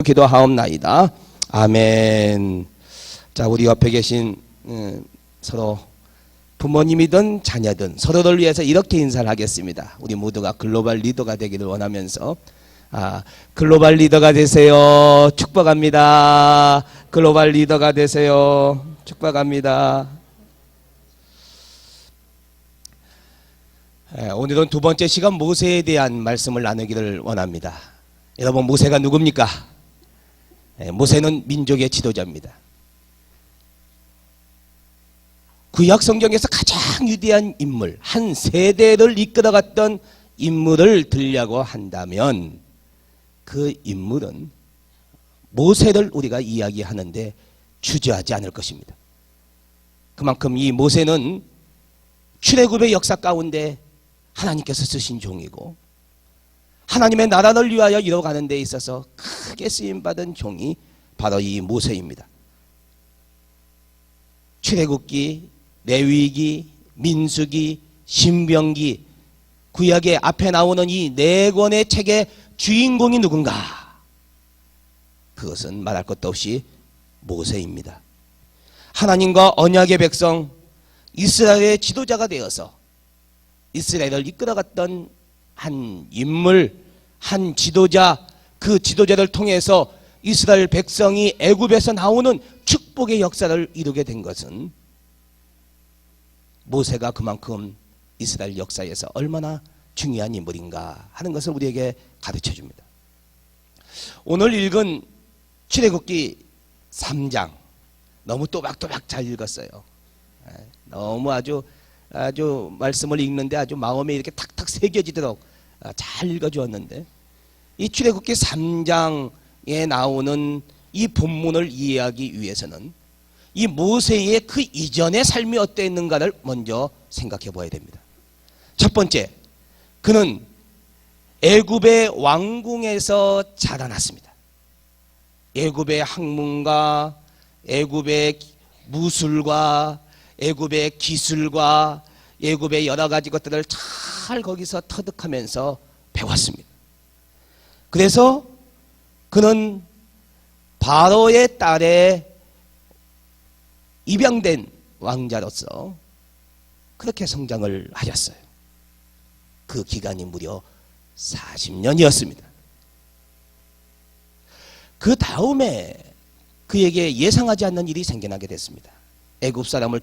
기도하옵나이다. 아멘. 자, 우리 옆에 계신 서로 부모님이든 자녀든 서로를 위해서 이렇게 인사를 하겠습니다. 우리 모두가 글로벌 리더가 되기를 원하면서 글로벌 리더가 되세요. 축복합니다. 글로벌 리더가 되세요. 축복합니다. 오늘은 두 번째 시간 모세에 대한 말씀을 나누기를 원합니다. 여러분, 모세가 누굽니까? 모세는 민족의 지도자입니다. 구약 성경에서 가장 위대한 인물, 한 세대를 이끌어갔던 인물을 들려고 한다면 그 인물은 모세를 우리가 이야기하는데 주저하지 않을 것입니다. 그만큼 이 모세는 출애굽의 역사 가운데 하나님께서 쓰신 종이고 하나님의 나라를 위하여 이뤄가는 데 있어서 크게 쓰임받은 종이 바로 이 모세입니다. 출애굽기, 레위기, 민수기, 신명기, 구약의 앞에 나오는 이 네 권의 책의 주인공이 누군가? 그것은 말할 것도 없이 모세입니다. 하나님과 언약의 백성 이스라엘의 지도자가 되어서 이스라엘을 이끌어갔던 한 인물, 한 지도자, 그 지도자를 통해서 이스라엘 백성이 애굽에서 나오는 축복의 역사를 이루게 된 것은 모세가 그만큼 이스라엘 역사에서 얼마나 중요한 인물인가 하는 것을 우리에게 가르쳐 줍니다. 오늘 읽은 출애굽기 3장 너무 또박또박 잘 읽었어요. 너무 아주 말씀을 읽는데 아주 마음에 이렇게 탁탁 새겨지도록 잘 읽어주었는데, 이 출애굽기 3장에 나오는 이 본문을 이해하기 위해서는 이 모세의 그 이전의 삶이 어땠는가를 먼저 생각해 보아야 됩니다. 첫 번째, 그는 애굽의 왕궁에서 자라났습니다. 애굽의 학문과 애굽의 무술과 애굽의 기술과 애굽의 여러 가지 것들을 잘 거기서 터득하면서 배웠습니다. 그래서 그는 바로의 딸의 입양된 왕자로서 그렇게 성장을 하셨어요. 그 기간이 무려 40년이었습니다. 그 다음에 그에게 예상하지 않는 일이 생겨나게 됐습니다. 애굽 사람을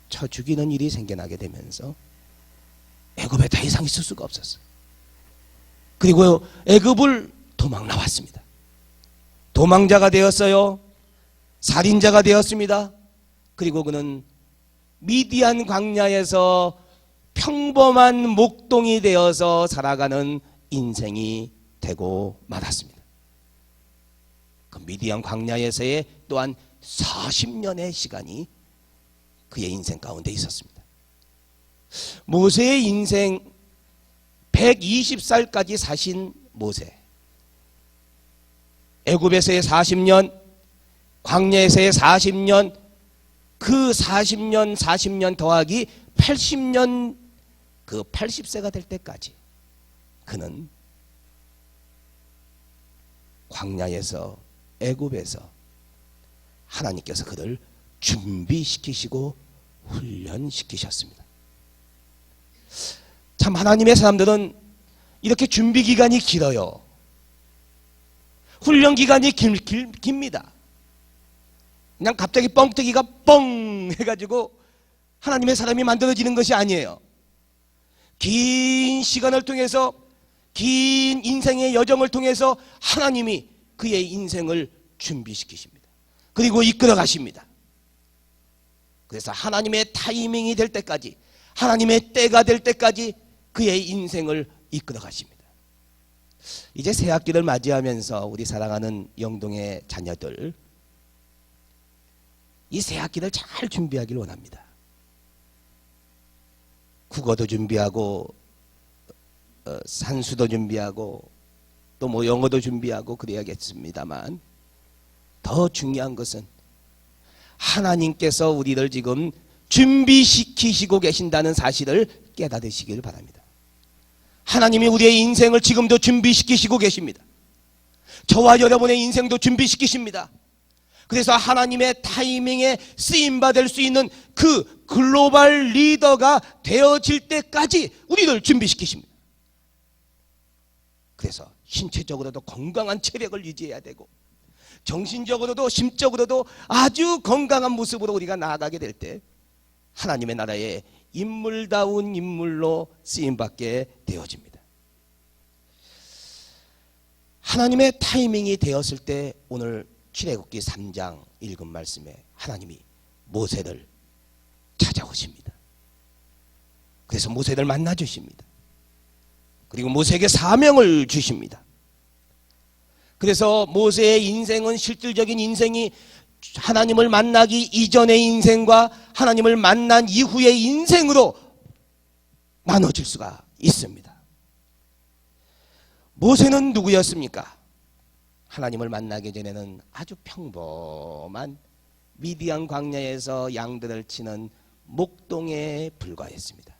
쳐 죽이는 일이 생겨나게 되면서 애굽에 더 이상 있을 수가 없었어요. 그리고 애굽을 도망 나왔습니다. 도망자가 되었어요. 살인자가 되었습니다. 그리고 그는 미디안 광야에서 평범한 목동이 되어서 살아가는 인생이 되고 말았습니다. 그 미디안 광야에서의 또한 40년의 시간이 그의 인생 가운데 있었습니다. 모세의 인생 120살까지 사신 모세, 애굽에서의 40년, 광야에서의 40년, 그 40년 더하기 80년, 그 80세가 될 때까지 그는 광야에서, 애굽에서 하나님께서 그를 준비시키시고 훈련시키셨습니다. 참, 하나님의 사람들은 이렇게 준비 기간이 길어요. 훈련 기간이 깁니다. 그냥 갑자기 뻥뜨기가 뻥 해가지고 하나님의 사람이 만들어지는 것이 아니에요. 긴 시간을 통해서, 긴 인생의 여정을 통해서 하나님이 그의 인생을 준비시키십니다. 그리고 이끌어 가십니다. 그래서 하나님의 타이밍이 될 때까지, 하나님의 때가 될 때까지 그의 인생을 이끌어 가십니다. 이제 새 학기를 맞이하면서 우리 사랑하는 영동의 자녀들, 이 새 학기를 잘 준비하길 원합니다. 국어도 준비하고 산수도 준비하고 또 뭐 영어도 준비하고 그래야겠습니다만, 더 중요한 것은 하나님께서 우리를 지금 준비시키시고 계신다는 사실을 깨닫으시길 바랍니다. 하나님이 우리의 인생을 지금도 준비시키시고 계십니다. 저와 여러분의 인생도 준비시키십니다. 그래서 하나님의 타이밍에 쓰임받을 수 있는 그 글로벌 리더가 되어질 때까지 우리를 준비시키십니다. 그래서 신체적으로도 건강한 체력을 유지해야 되고 정신적으로도 심적으로도 아주 건강한 모습으로 우리가 나아가게 될 때 하나님의 나라의 인물다운 인물로 쓰임받게 되어집니다. 하나님의 타이밍이 되었을 때 오늘 출애굽기 3장 읽은 말씀에 하나님이 모세를 찾아오십니다. 그래서 모세를 만나 주십니다. 그리고 모세에게 사명을 주십니다. 그래서 모세의 인생은 실질적인 인생이 하나님을 만나기 이전의 인생과 하나님을 만난 이후의 인생으로 나눠질 수가 있습니다. 모세는 누구였습니까? 하나님을 만나기 전에는 아주 평범한 미디안 광야에서 양들을 치는 목동에 불과했습니다.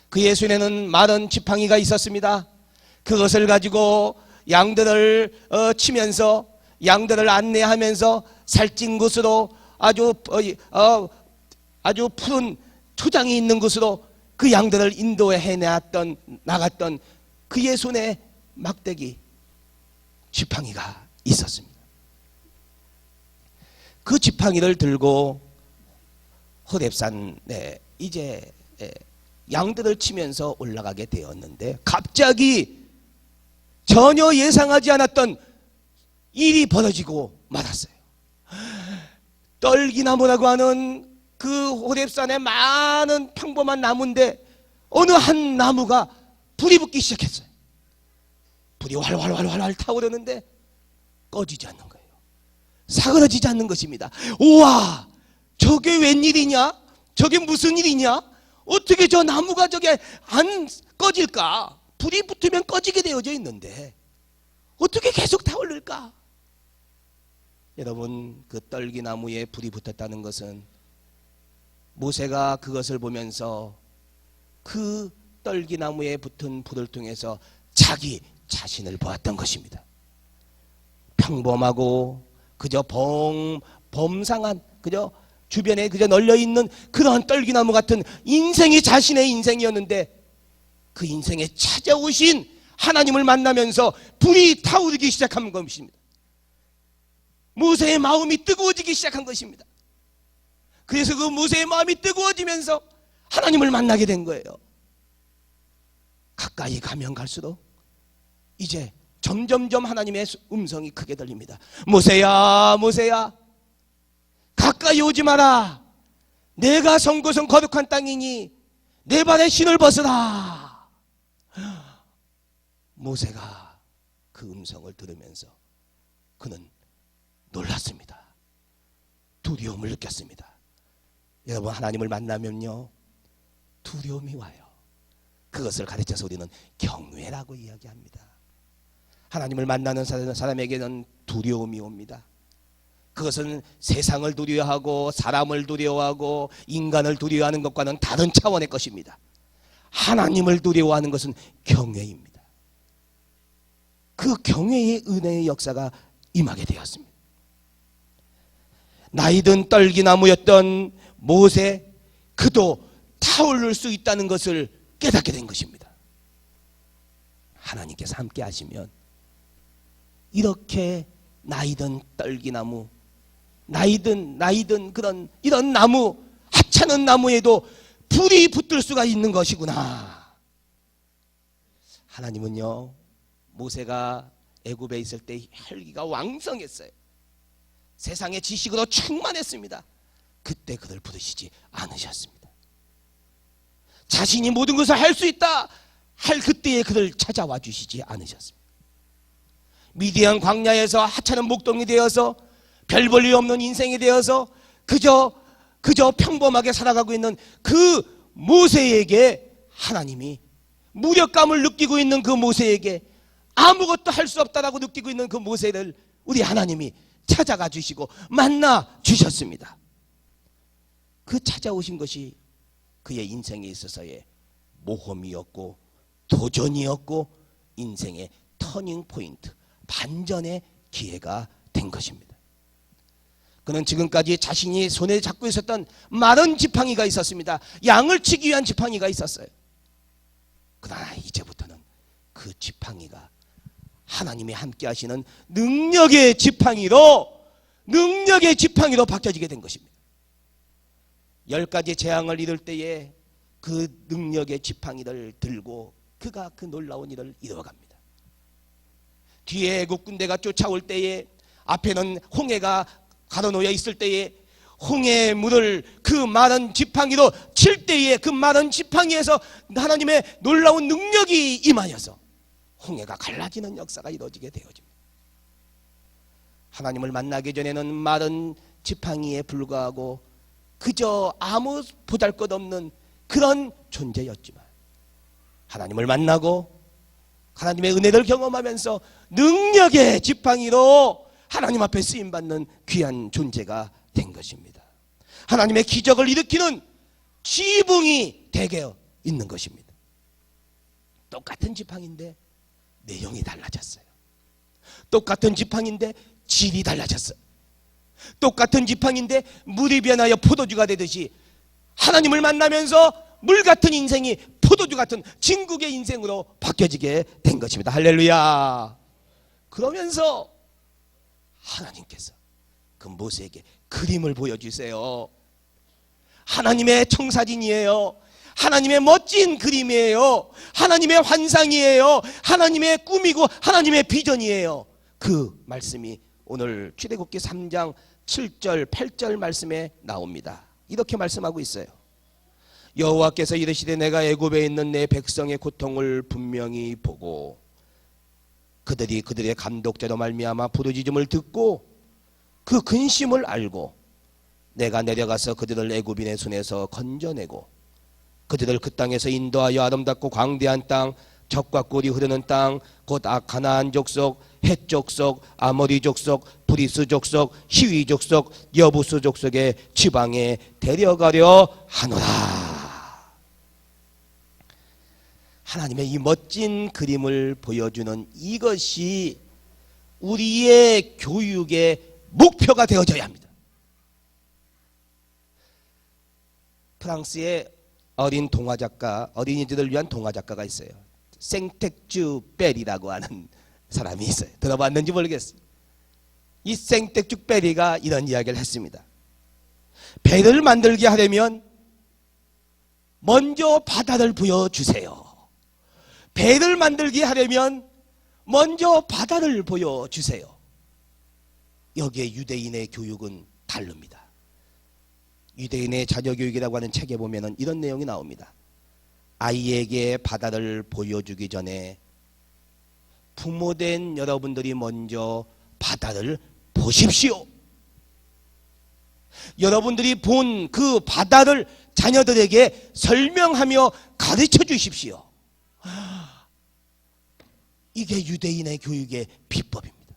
그의 손에는 마른 지팡이가 있었습니다. 그것을 가지고 양들을 치면서 양들을 안내하면서 살찐 곳으로 아주 푸른 초장이 있는 곳으로 그 양들을 인도해 나갔던 그의 손에 막대기 지팡이가 있었습니다. 그 지팡이를 들고 호렙산에 이제 양들을 치면서 올라가게 되었는데 갑자기 전혀 예상하지 않았던 일이 벌어지고 말았어요. 떨기나무라고 하는 그 호렙산에 많은 평범한 나무인데 어느 한 나무가 불이 붙기 시작했어요. 불이 활활 타오르는데 꺼지지 않는 거예요. 사그러지지 않는 것입니다. 우와, 저게 웬일이냐? 저게 무슨 일이냐? 어떻게 저 나무가 저게 안 꺼질까? 불이 붙으면 꺼지게 되어져 있는데 어떻게 계속 타오를까? 여러분, 그 떨기나무에 불이 붙었다는 것은 모세가 그것을 보면서 그 떨기나무에 붙은 불을 통해서 자기 자신을 보았던 것입니다. 평범하고 그저 범상한 그저 주변에 그저 널려있는 그러한 떨기나무 같은 인생이 자신의 인생이었는데 그 인생에 찾아오신 하나님을 만나면서 불이 타오르기 시작한 것입니다. 모세의 마음이 뜨거워지기 시작한 것입니다. 그래서 그 모세의 마음이 뜨거워지면서 하나님을 만나게 된 거예요. 가까이 가면 갈수록 이제 점점점 하나님의 음성이 크게 들립니다. 모세야, 모세야, 가까이 오지 마라. 내가 선 곳은 거룩한 땅이니 내 발에 신을 벗으라. 모세가 그 음성을 들으면서 그는 놀랐습니다. 두려움을 느꼈습니다. 여러분, 하나님을 만나면요 두려움이 와요. 그것을 가르쳐서 우리는 경외라고 이야기합니다. 하나님을 만나는 사람에게는 두려움이 옵니다. 그것은 세상을 두려워하고 사람을 두려워하고 인간을 두려워하는 것과는 다른 차원의 것입니다. 하나님을 두려워하는 것은 경외입니다. 그 경외의 은혜의 역사가 임하게 되었습니다. 나이든 떨기나무였던 모세, 그도 타오를 수 있다는 것을 깨닫게 된 것입니다. 하나님께서 함께 하시면 이렇게 나이든 떨기나무, 나이든 이런 나무, 하찮은 나무에도 불이 붙을 수가 있는 것이구나. 하나님은요, 모세가 애굽에 있을 때 혈기가 왕성했어요. 세상의 지식으로 충만했습니다. 그때 그를 부르시지 않으셨습니다. 자신이 모든 것을 할 수 있다 할 그때에 그를 찾아와 주시지 않으셨습니다. 미디안 광야에서 하찮은 목동이 되어서 별 볼 일 없는 인생이 되어서 그저 평범하게 살아가고 있는 그 모세에게 하나님이 무력감을 느끼고 있는 그 모세에게 아무것도 할 수 없다라고 느끼고 있는 그 모세를 우리 하나님이 찾아가 주시고 만나 주셨습니다. 그 찾아오신 것이 그의 인생에 있어서의 모험이었고 도전이었고 인생의 터닝 포인트, 반전의 기회가 된 것입니다. 그는 지금까지 자신이 손에 잡고 있었던 마른 지팡이가 있었습니다. 양을 치기 위한 지팡이가 있었어요. 그러나 이제부터는 그 지팡이가 하나님이 함께 하시는 능력의 지팡이로 바뀌어지게 된 것입니다. 10가지 재앙을 이룰 때에 그 능력의 지팡이를 들고 그가 그 놀라운 일을 이루어갑니다. 뒤에 애국 군대가 쫓아올 때에, 앞에는 홍해가 가로놓여 있을 때에 홍해의 물을 그 마른 지팡이로 칠 때에 그 마른 지팡이에서 하나님의 놀라운 능력이 임하여서 홍해가 갈라지는 역사가 이루어지게 되어집니다. 하나님을 만나기 전에는 마른 지팡이에 불과하고 그저 아무 보잘것없는 그런 존재였지만, 하나님을 만나고 하나님의 은혜를 경험하면서 능력의 지팡이로 하나님 앞에 쓰임받는 귀한 존재가 된 것입니다. 하나님의 기적을 일으키는 지붕이 되게 있는 것입니다. 똑같은 지팡인데 내용이 달라졌어요. 똑같은 지팡인데 질이 달라졌어요. 똑같은 지팡인데 물이 변하여 포도주가 되듯이 하나님을 만나면서 물 같은 인생이 포도주 같은 진국의 인생으로 바뀌어지게 된 것입니다. 할렐루야. 그러면서 하나님께서 그 모세에게 그림을 보여주세요. 하나님의 청사진이에요. 하나님의 멋진 그림이에요. 하나님의 환상이에요. 하나님의 꿈이고 하나님의 비전이에요. 그 말씀이 오늘 출애굽기 3장 7절 8절 말씀에 나옵니다. 이렇게 말씀하고 있어요. 여호와께서 이르시되 내가 애굽에 있는 내 백성의 고통을 분명히 보고 그들이 그들의 감독자로 말미암아 부르짖음을 듣고 그 근심을 알고 내가 내려가서 그들을 애굽인의 손에서 건져내고 그들을 그 땅에서 인도하여 아름답고 광대한 땅, 젖과 꿀이 흐르는 땅, 곧 가나안 족속, 헷 족속, 아모리 족속, 브리스 족속, 히위 족속, 여부스 족속의 지방에 데려가려 하노라. 하나님의 이 멋진 그림을 보여주는 이것이 우리의 교육의 목표가 되어져야 합니다. 프랑스의 어린 동화작가, 어린이들을 위한 동화작가가 있어요. 생텍주 베리라고 하는 사람이 있어요. 들어봤는지 모르겠어요. 이 생텍주 베리가 이런 이야기를 했습니다. 배를 만들게 하려면 먼저 바다를 보여주세요. 배를 만들게 하려면 먼저 바다를 보여주세요. 여기에 유대인의 교육은 다릅니다. 유대인의 자녀교육이라고 하는 책에 보면 이런 내용이 나옵니다. 아이에게 바다를 보여주기 전에 부모된 여러분들이 먼저 바다를 보십시오. 여러분들이 본 그 바다를 자녀들에게 설명하며 가르쳐 주십시오. 이게 유대인의 교육의 비법입니다.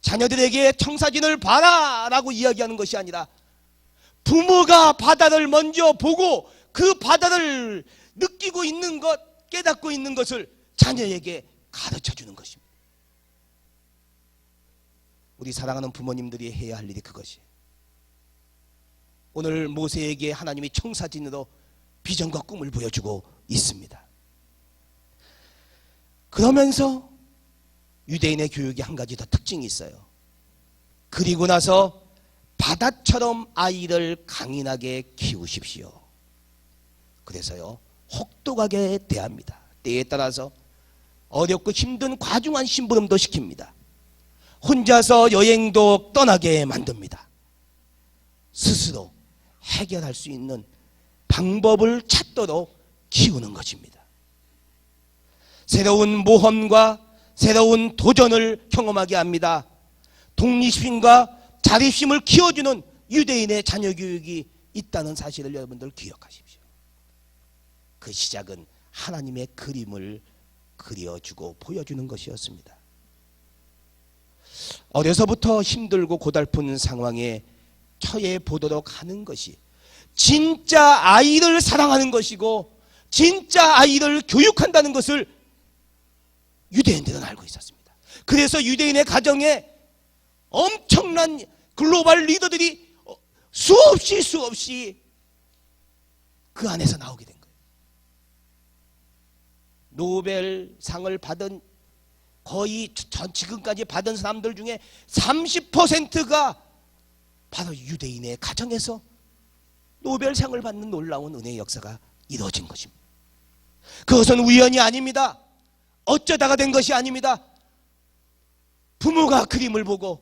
자녀들에게 청사진을 봐라라고 이야기하는 것이 아니라 부모가 바다를 먼저 보고 그 바다를 느끼고 있는 것, 깨닫고 있는 것을 자녀에게 가르쳐 주는 것입니다. 우리 사랑하는 부모님들이 해야 할 일이 그것이에요. 오늘 모세에게 하나님이 청사진으로 비전과 꿈을 보여주고 있습니다. 그러면서 유대인의 교육이 한 가지 더 특징이 있어요. 그리고 나서 바다처럼 아이를 강인하게 키우십시오. 그래서요, 혹독하게 대합니다. 때에 따라서 어렵고 힘든 과중한 심부름도 시킵니다. 혼자서 여행도 떠나게 만듭니다. 스스로 해결할 수 있는 방법을 찾도록 키우는 것입니다. 새로운 모험과 새로운 도전을 경험하게 합니다. 독립심과 자립심을 키워주는 유대인의 자녀교육이 있다는 사실을 여러분들 기억하십시오. 그 시작은 하나님의 그림을 그려주고 보여주는 것이었습니다. 어려서부터 힘들고 고달픈 상황에 처해 보도록 하는 것이 진짜 아이를 사랑하는 것이고 진짜 아이를 교육한다는 것을 유대인들은 알고 있었습니다. 그래서 유대인의 가정에 엄청난 글로벌 리더들이 수없이 그 안에서 나오게 된 거예요. 노벨상을 받은 거의 지금까지 받은 사람들 중에 30%가 바로 유대인의 가정에서 노벨상을 받는 놀라운 은혜의 역사가 이루어진 것입니다. 그것은 우연이 아닙니다. 어쩌다가 된 것이 아닙니다. 부모가 그림을 보고,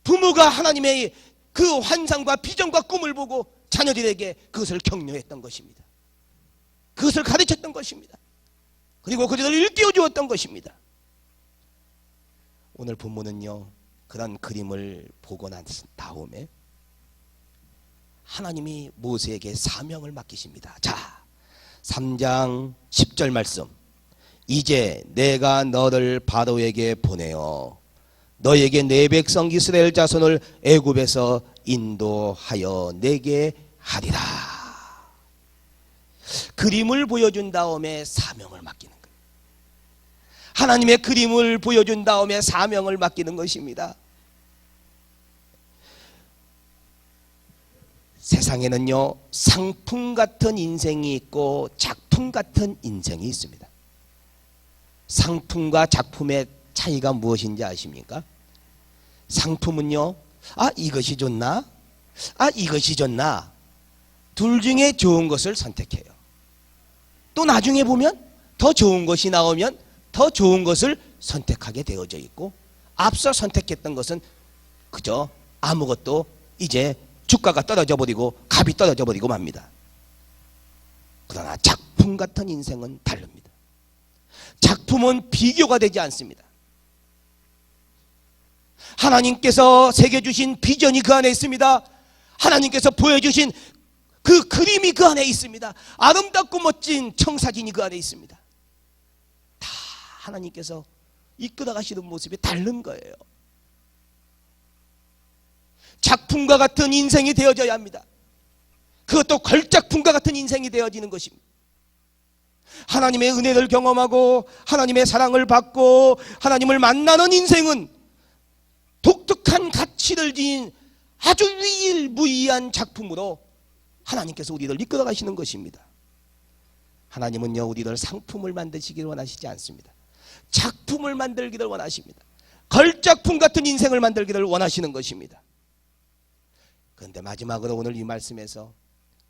부모가 하나님의 그 환상과 비전과 꿈을 보고 자녀들에게 그것을 격려했던 것입니다. 그것을 가르쳤던 것입니다. 그리고 그들을 일깨워 주었던 것입니다. 오늘 본문은요, 그런 그림을 보고 난 다음에 하나님이 모세에게 사명을 맡기십니다. 자, 3장 10절 말씀. 이제 내가 너를 바로에게 보내어 너에게 내 백성 이스라엘 자손을 애굽에서 인도하여 내게 하리라. 그림을 보여준 다음에 사명을 맡기는 거예요. 하나님의 그림을 보여준 다음에 사명을 맡기는 것입니다. 세상에는요, 상품 같은 인생이 있고 작품 같은 인생이 있습니다. 상품과 작품의 차이가 무엇인지 아십니까? 상품은요, 이것이 좋나? 이것이 좋나? 둘 중에 좋은 것을 선택해요. 또 나중에 보면 더 좋은 것이 나오면 더 좋은 것을 선택하게 되어져 있고, 앞서 선택했던 것은 그저 아무것도 이제 주가가 떨어져 버리고 값이 떨어져 버리고 맙니다. 그러나 작품 같은 인생은 다릅니다. 작품은 비교가 되지 않습니다. 하나님께서 새겨주신 비전이 그 안에 있습니다. 하나님께서 보여주신 그 그림이 그 안에 있습니다. 아름답고 멋진 청사진이 그 안에 있습니다. 다 하나님께서 이끌어 가시는 모습이 다른 거예요. 작품과 같은 인생이 되어져야 합니다. 그것도 걸작품과 같은 인생이 되어지는 것입니다. 하나님의 은혜를 경험하고 하나님의 사랑을 받고 하나님을 만나는 인생은 독특한 가치를 지닌 아주 유일무이한 작품으로 하나님께서 우리를 이끌어 가시는 것입니다. 하나님은요, 우리를 상품을 만드시기를 원하시지 않습니다. 작품을 만들기를 원하십니다. 걸작품 같은 인생을 만들기를 원하시는 것입니다. 그런데 마지막으로 오늘 이 말씀에서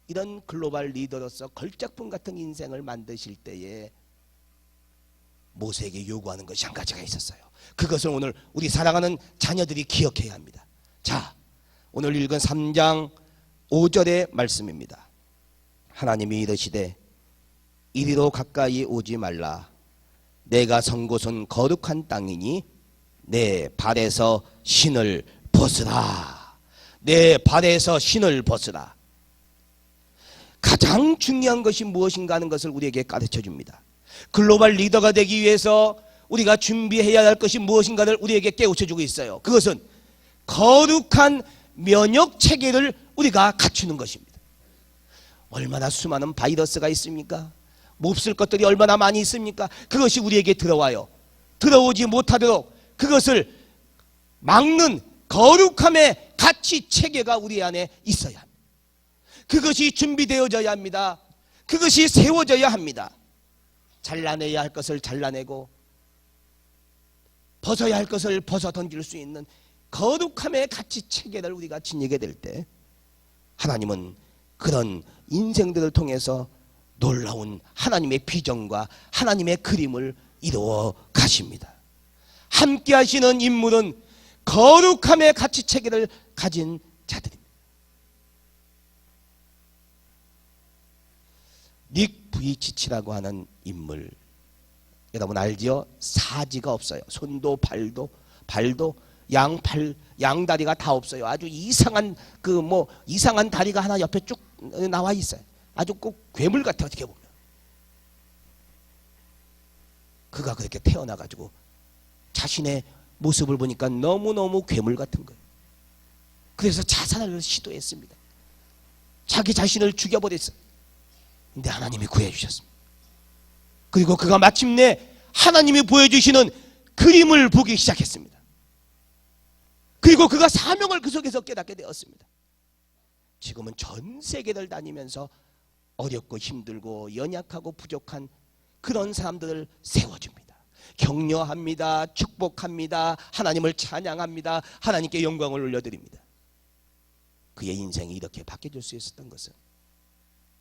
이런 글로벌 리더로서 걸작품 같은 인생을 만드실 때에 모세에게 요구하는 것이 한 가지가 있었어요. 그것을 오늘 우리 사랑하는 자녀들이 기억해야 합니다. 자, 오늘 읽은 3장 5절의 말씀입니다. 하나님이 이르시되 이리로 가까이 오지 말라. 내가 선 곳은 거룩한 땅이니 내 발에서 신을 벗으라. 내 발에서 신을 벗으라. 가장 중요한 것이 무엇인가 하는 것을 우리에게 가르쳐 줍니다. 글로벌 리더가 되기 위해서 우리가 준비해야 할 것이 무엇인가를 우리에게 깨우쳐 주고 있어요. 그것은 거룩한 면역 체계를 우리가 갖추는 것입니다. 얼마나 수많은 바이러스가 있습니까? 몹쓸 것들이 얼마나 많이 있습니까? 그것이 우리에게 들어와요. 들어오지 못하도록 그것을 막는 거룩함의 가치 체계가 우리 안에 있어야 합니다. 그것이 준비되어져야 합니다. 그것이 세워져야 합니다. 잘라내야 할 것을 잘라내고 벗어야 할 것을 벗어 던질 수 있는 거룩함의 가치 체계를 우리가 지니게 될 때 하나님은 그런 인생들을 통해서 놀라운 하나님의 비전과 하나님의 그림을 이루어 가십니다. 함께 하시는 인물은 거룩함의 가치 체계를 가진 자들입니다. 닉 부이치치라고 하는 인물, 여러분 알지요? 사지가 없어요. 손도 발도 양다리가 다 없어요. 아주 이상한 이상한 다리가 하나 옆에 쭉 나와 있어요. 아주 꼭 괴물 같아. 어떻게 보면 그가 그렇게 태어나가지고 자신의 모습을 보니까 너무너무 괴물 같은 거예요. 그래서 자살을 시도했습니다. 자기 자신을 죽여버렸어요. 근데 하나님이 구해주셨습니다. 그리고 그가 마침내 하나님이 보여주시는 그림을 보기 시작했습니다. 그리고 그가 사명을 그 속에서 깨닫게 되었습니다. 지금은 전 세계를 다니면서 어렵고 힘들고 연약하고 부족한 그런 사람들을 세워줍니다. 격려합니다. 축복합니다. 하나님을 찬양합니다. 하나님께 영광을 올려드립니다. 그의 인생이 이렇게 바뀌어질 수 있었던 것은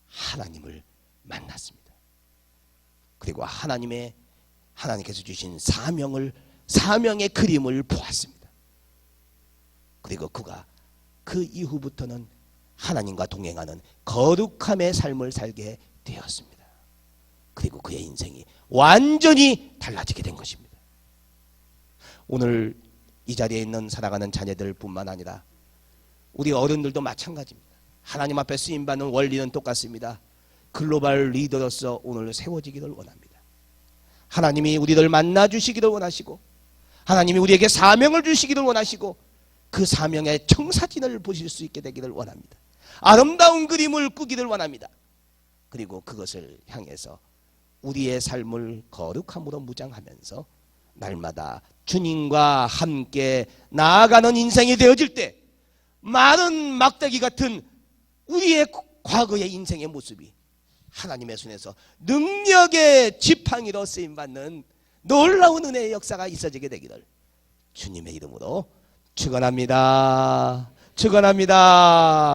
하나님을 만났습니다. 그리고 하나님께서 주신 사명의 그림을 보았습니다. 그리고 그가 그 이후부터는 하나님과 동행하는 거룩함의 삶을 살게 되었습니다. 그리고 그의 인생이 완전히 달라지게 된 것입니다. 오늘 이 자리에 있는 살아가는 자녀들 뿐만 아니라 우리 어른들도 마찬가지입니다. 하나님 앞에 쓰임받는 원리는 똑같습니다. 글로벌 리더로서 오늘 세워지기를 원합니다. 하나님이 우리를 만나주시기를 원하시고 하나님이 우리에게 사명을 주시기를 원하시고 그 사명의 청사진을 보실 수 있게 되기를 원합니다. 아름다운 그림을 꾸기를 원합니다. 그리고 그것을 향해서 우리의 삶을 거룩함으로 무장하면서 날마다 주님과 함께 나아가는 인생이 되어질 때 많은 막대기 같은 우리의 과거의 인생의 모습이 하나님의 손에서 능력의 지팡이로 쓰임받는 놀라운 은혜의 역사가 있어지게 되기를 주님의 이름으로 축원합니다. 축원합니다.